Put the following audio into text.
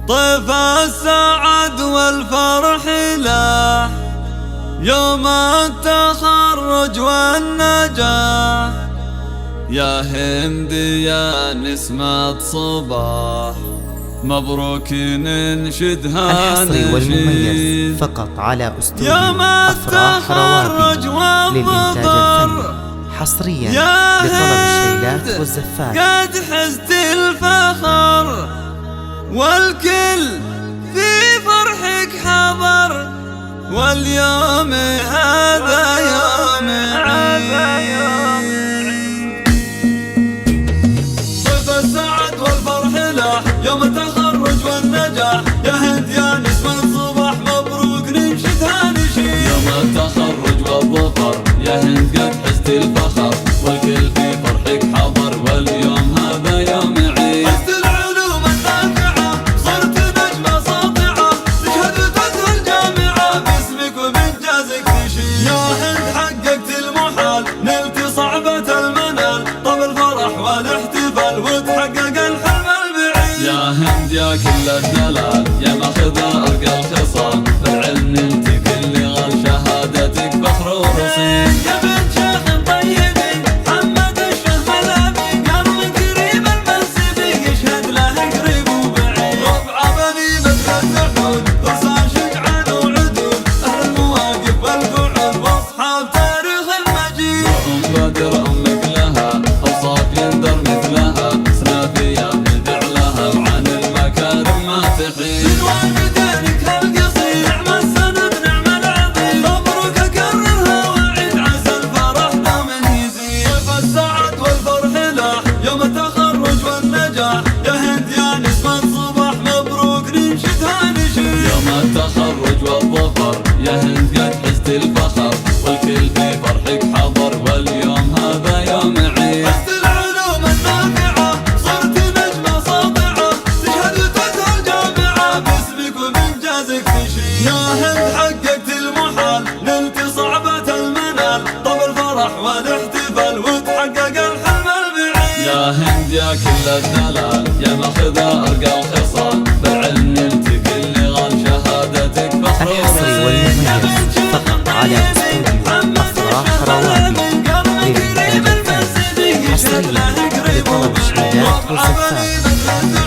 طيف السعد والفرح لاح يوم التخرج والنجاح، يا هند يا نسمة صباح مبروك ننشدها الحصري والمميز فقط على أستوديو أفراح روابي للإنتاج الفني، حصريا لطلب الشيلات والزفات. قد حزت الفخر والكل في فرحك حضر، واليوم هذا يوم عيد. طيف السعد والفرح لاح يوم التخرج والنجاح، يا هند يا نسمة الصباح مبروك ننشدها نشيد. يوم التخرج والظفر يا هند قد حزت الفخر، والكل في فرحك حضر، واليوم هذا يوم عيد. حزت العلوم النافعة صرت نجمة ساطعة، تشهد وتدخل الجامعة باسمك وبإنجازك تشيد. يا هند حققت المحال نلت صعبة المنال، طب الفرح والاحتفال وتحقق الحلم البعيد. يا هند يا كل الدلال يا ماخذ ارقى الخصال، بالعلم نلت كل غال شهادتك فخر ورصيد. يا بنت شيخ طيبين محمد الشيخ ملامي، قلب قريب المنسبي يشهد له قريب وبعيد. ربع بني مثل السحود فرسان شجعان وعدول، اهل المواقف والفعول واصحاب تاريخ المجيد. وام بدر امك لها اوصاف يندر مثلها، سنافيه ندع لها وعن المكارم ما تحيد. من والدينك هالقصير نعم السند نعم العظيم، مبروك اكررها واعيد عسى الفرح دوم يزيد. طيف السعد والفرح لاح يوم التخرج والنجاح، يا هند يا نسمة صباح مبروك ننشدها نشيد. يوم التخرج والظفر يا هند قد حزت الفخر، والكل في فرحك حضر، واليوم هذا يوم عيد. حزت العلوم النافعة صرت نجمة ساطعة، تشهد وتدخل الجامعة باسمك وبإنجازك تشيد. يا هند حققت المحال نلت صعبة المنال، طب الفرح والاحتفال وتحقق الحلم البعيد. يا هند يا كل الدلال يا ماخذ ارقى الخصال، بالعلم نلت كل غال شهادتك فخر الحصري والمميز فقط على أستوديو أفراح روابي للإنتاج الفني، حصريا لطلب الشيلات والزفات.